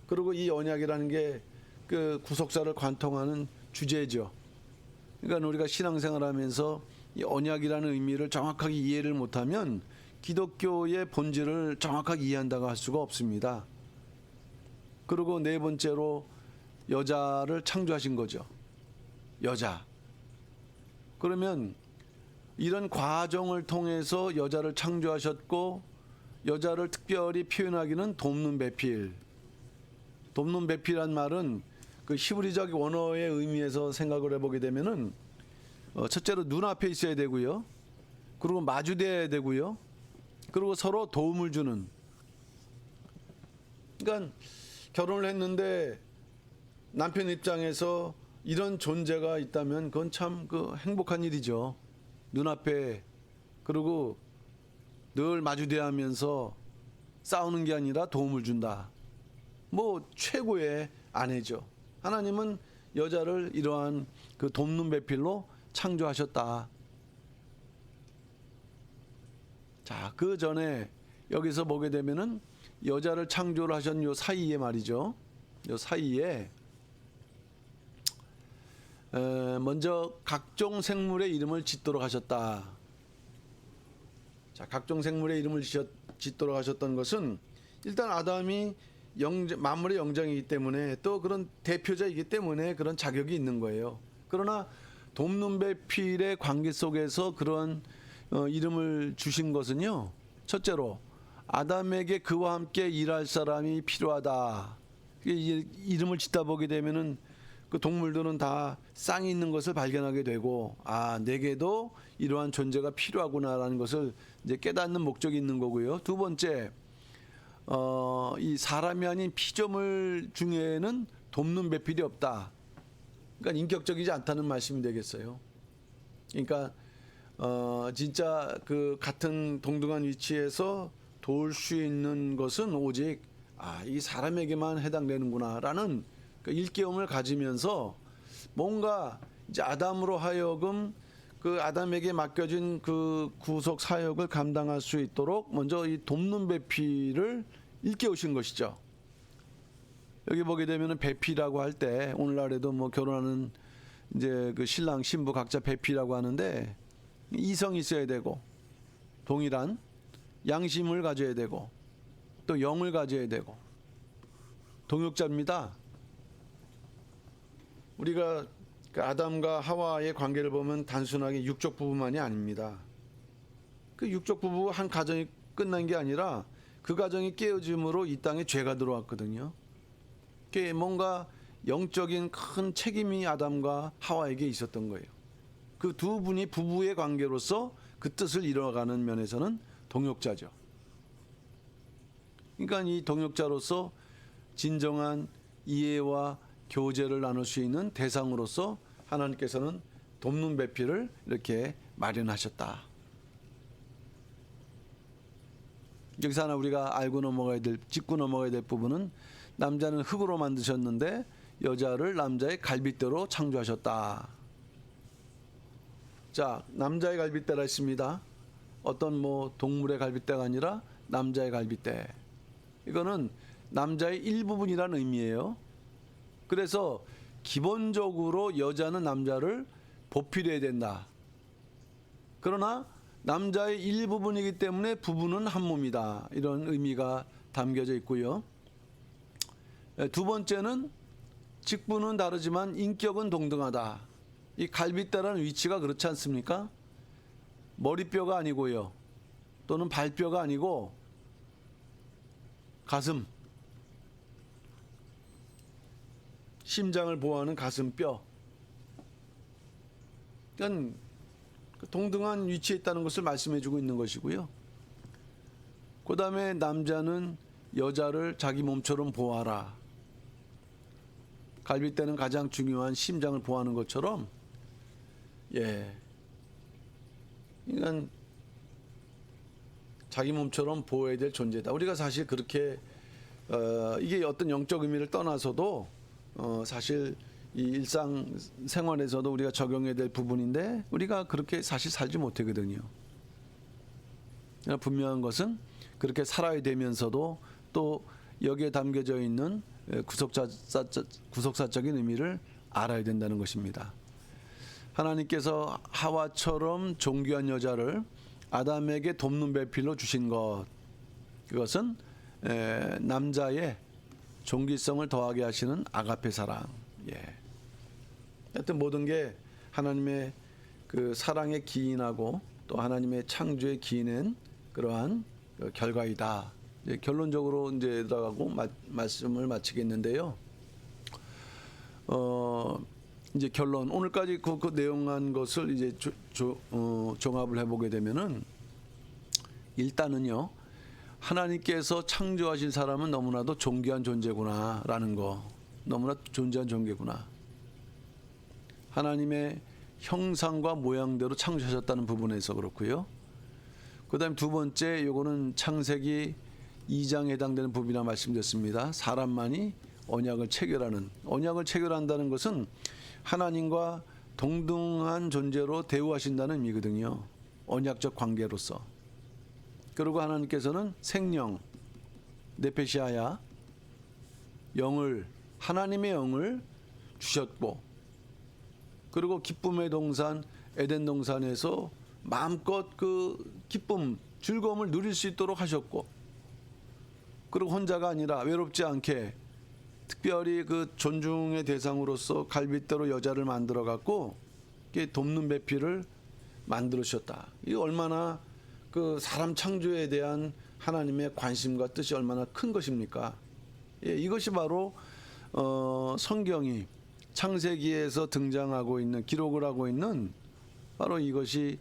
그리고 이 언약이라는 게 그 구속사를 관통하는 주제죠. 그러니까 우리가 신앙생활하면서 이 언약이라는 의미를 정확하게 이해를 못하면 기독교의 본질을 정확하게 이해한다고 할 수가 없습니다. 그리고 네 번째로 여자를 창조하신 거죠. 여자. 그러면 이런 과정을 통해서 여자를 창조하셨고 여자를 특별히 표현하기는 돕는 배필. 돕는 배필이란 말은 그 히브리적 원어의 의미에서 생각을 해보게 되면은 첫째로 눈앞에 있어야 되고요. 그리고 마주대야 되고요. 그리고 서로 도움을 주는. 그러니까 결혼을 했는데 남편 입장에서 이런 존재가 있다면 그건 참 행복한 일이죠. 눈앞에 그리고 늘 마주대야 하면서 싸우는 게 아니라 도움을 준다. 뭐 최고의 아내죠. 하나님은 여자를 이러한 그 돕는 배필로 창조하셨다. 자, 그 전에 여기서 보게 되면은 여자를 창조를 하신 요 사이에 말이죠. 요 사이에 먼저 각종 생물의 이름을 짓도록 하셨다. 자, 각종 생물의 이름을 짓도록 하셨던 것은 일단 아담이 만물의 영장이기 때문에 또 그런 대표자이기 때문에 그런 자격이 있는 거예요. 그러나 돕는 배필의 관계 속에서 그런 이름을 주신 것은요. 첫째로 아담에게 그와 함께 일할 사람이 필요하다. 이름을 짓다 보게 되면은 그 동물들은 다 쌍이 있는 것을 발견하게 되고 내게도 이러한 존재가 필요하구나라는 것을 이제 깨닫는 목적이 있는 거고요. 두 번째, 이 사람이 아닌 피조물 중에는 돕는 배필이 없다. 그러니까 인격적이지 않다는 말씀이 되겠어요. 그러니까 진짜 그 같은 동등한 위치에서 도울 수 있는 것은 오직 이 사람에게만 해당되는구나라는 그 일깨움을 가지면서 뭔가 이제 아담으로 하여금 그 아담에게 맡겨진 그 구속 사역을 감당할 수 있도록 먼저 이 돕는 배필을 일깨우신 것이죠. 여기 보게 되면은 배필이라고 할 때 오늘날에도 뭐 결혼하는 이제 그 신랑 신부 각자 배필이라고 하는데 이성이 있어야 되고 동일한 양심을 가져야 되고 또 영을 가져야 되고 동역자입니다. 우리가 그 아담과 하와의 관계를 보면 단순하게 육적 부부만이 아닙니다. 그 육적 부부 한 가정이 끝난 게 아니라 그 가정이 깨어짐으로 이 땅에 죄가 들어왔거든요. 그게 뭔가 영적인 큰 책임이 아담과 하와에게 있었던 거예요. 그 두 분이 부부의 관계로서 그 뜻을 이뤄가는 면에서는 동역자죠. 그러니까 이 동역자로서 진정한 이해와 교제를 나눌 수 있는 대상으로서 하나님께서는 돕는 배필을 이렇게 마련하셨다. 여기서 하나 우리가 알고 넘어가야 될, 짚고 넘어가야 될 부분은 남자는 흙으로 만드셨는데 여자를 남자의 갈빗대로 창조하셨다. 자, 남자의 갈빗대라 했습니다. 어떤 뭐 동물의 갈빗대가 아니라 남자의 갈빗대. 이거는 남자의 일부분이라는 의미예요. 그래서 기본적으로 여자는 남자를 보필해야 된다. 그러나 남자의 일부분이기 때문에 부부는 한 몸이다. 이런 의미가 담겨져 있고요. 두 번째는 직분은 다르지만 인격은 동등하다. 이 갈빗대라는 위치가 그렇지 않습니까? 머리뼈가 아니고요. 또는 발뼈가 아니고 가슴, 심장을 보호하는 가슴뼈. 그러니까 동등한 위치에 있다는 것을 말씀해주고 있는 것이고요. 그 다음에 남자는 여자를 자기 몸처럼 보호하라. 갈빗대는 가장 중요한 심장을 보호하는 것처럼, 예, 그러니까 자기 몸처럼 보호해야 될 존재다. 우리가 사실 그렇게 이게 어떤 영적 의미를 떠나서도 사실 이 일상 생활에서도 우리가 적용해야 될 부분인데 우리가 그렇게 사실 살지 못하거든요. 분명한 것은 그렇게 살아야 되면서도 또 여기에 담겨져 있는 구속사적인 의미를 알아야 된다는 것입니다. 하나님께서 하와처럼 존귀한 여자를 아담에게 돕는 배필로 주신 것, 그것은 남자의 존귀성을 더하게 하시는 아가페 사랑. 예. 하여튼 모든 게 하나님의 그 사랑에 기인하고 또 하나님의 창조에 기인한 그러한 결과이다. 이제 결론적으로 이제 들어가고 말씀을 마치겠는데요. 이제 결론, 오늘까지 그 내용한 것을 이제 종합을 해보게 되면은 일단은요, 하나님께서 창조하신 사람은 너무나도 존귀한 존재구나라는 거, 너무나 존귀한 존재구나. 하나님의 형상과 모양대로 창조하셨다는 부분에서 그렇고요. 그다음 두 번째, 요거는 창세기 2장에 해당되는 부분이라 말씀드렸습니다. 사람만이 언약을 체결한다는 것은 하나님과 동등한 존재로 대우하신다는 의미거든요. 언약적 관계로서. 그리고 하나님께서는 생명, 네페시아야, 하나님의 영을 주셨고, 그리고 기쁨의 동산, 에덴 동산에서 마음껏 그 기쁨, 즐거움을 누릴 수 있도록 하셨고, 그리고 혼자가 아니라 외롭지 않게 특별히 그 존중의 대상으로서 갈빗대로 여자를 만들어 갖고 돕는 배필을 만들으셨다. 이게 얼마나 그 사람 창조에 대한 하나님의 관심과 뜻이 얼마나 큰 것입니까? 예, 이것이 바로 성경이 창세기에서 등장하고 있는, 기록을 하고 있는 바로 이것이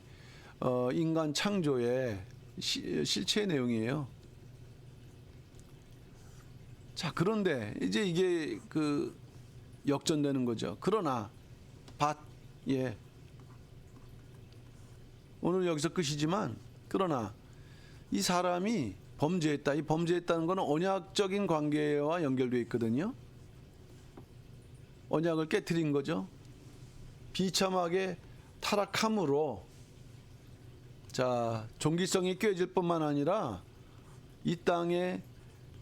인간 창조의 실체의 내용이에요. 자, 그런데 이제 이게 그 역전되는 거죠. 그러나 예, 오늘 여기서 끝이지만, 그러나 이 사람이 범죄했다. 이 범죄했다는 것은 언약적인 관계와 연결되어 있거든요. 언약을 깨트린 거죠. 비참하게 타락함으로, 자, 존귀성이 깨질 뿐만 아니라 이 땅에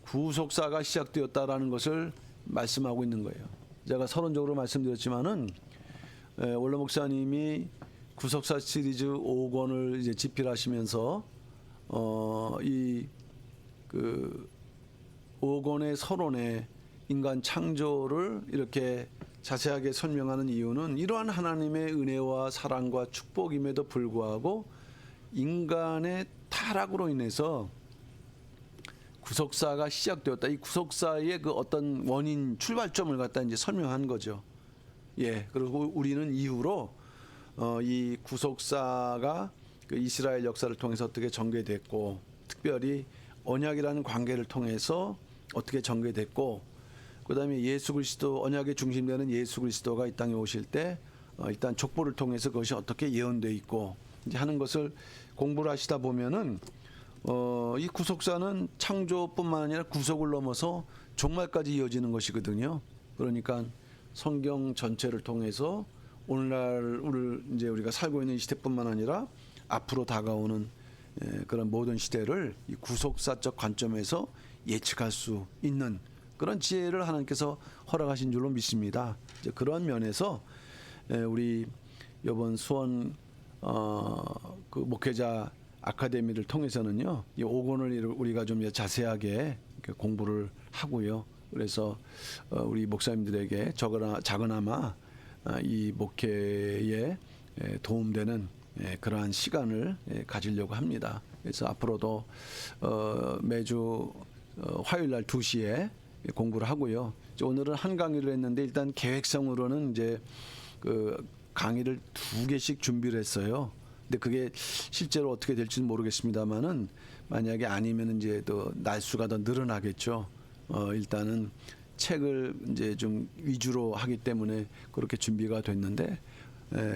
구속사가 시작되었다라는 것을 말씀하고 있는 거예요. 제가 서론적으로 말씀드렸지만은 원로 목사님이 구속사 시리즈 5권을 이제 집필하시면서 이 그 5권의 서론에 인간 창조를 이렇게 자세하게 설명하는 이유는 이러한 하나님의 은혜와 사랑과 축복임에도 불구하고 인간의 타락으로 인해서 구속사가 시작되었다. 이 구속사의 그 어떤 원인, 출발점을 갖다 이제 설명한 거죠. 예, 그리고 우리는 이후로 이 구속사가 그 이스라엘 역사를 통해서 어떻게 전개됐고, 특별히 언약이라는 관계를 통해서 어떻게 전개됐고, 그다음에 예수 그리스도, 언약의 중심되는 예수 그리스도가 이 땅에 오실 때 일단 족보를 통해서 그것이 어떻게 예언돼 있고 이제 하는 것을 공부를 하시다 보면은 이 구속사는 창조뿐만 아니라 구속을 넘어서 종말까지 이어지는 것이거든요. 그러니까 성경 전체를 통해서 오늘날 이제 우리가 살고 있는 이 시대뿐만 아니라 앞으로 다가오는 그런 모든 시대를 이 구속사적 관점에서 예측할 수 있는 그런 지혜를 하나님께서 허락하신 줄로 믿습니다. 이제 그런 면에서 우리 이번 수원 그 목회자 아카데미를 통해서는요, 이 5권을 우리가 좀 자세하게 공부를 하고요. 그래서 우리 목사님들에게 작은아마 이 목회에 도움되는 그러한 시간을 가지려고 합니다. 그래서 앞으로도 매주 화요일 날 2시에 공부를 하고요. 오늘은 한 강의를 했는데 일단 계획성으로는 이제 그 강의를 2개씩 준비를 했어요. 근데 그게 실제로 어떻게 될지는 모르겠습니다만은 만약에 아니면 이제 또 날수가 더 늘어나겠죠. 일단은 책을 이제 좀 위주로 하기 때문에 그렇게 준비가 됐는데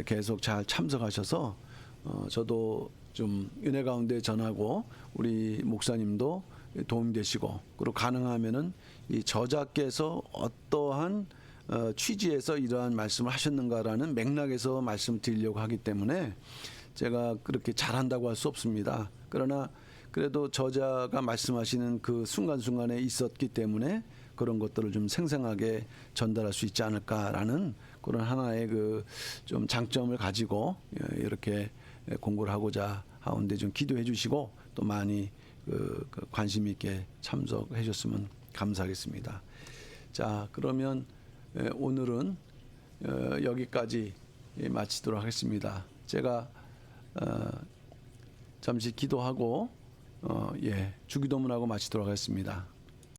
계속 잘 참석하셔서 저도 좀 은혜 가운데 전하고 우리 목사님도 도움이 되시고 그리고 가능하면은 이 저자께서 어떠한 취지에서 이러한 말씀을 하셨는가라는 맥락에서 말씀드리려고 하기 때문에 제가 그렇게 잘한다고 할 수 없습니다. 그러나 그래도 저자가 말씀하시는 그 순간순간에 있었기 때문에 그런 것들을 좀 생생하게 전달할 수 있지 않을까라는 그런 하나의 그 좀 장점을 가지고 이렇게 공부를 하고자 하는데 좀 기도해 주시고 또 많이 그 관심 있게 참석해 주셨으면 감사하겠습니다. 자, 그러면 오늘은 여기까지 마치도록 하겠습니다. 제가 잠시 기도하고 주기도문하고 마치도록 하겠습니다.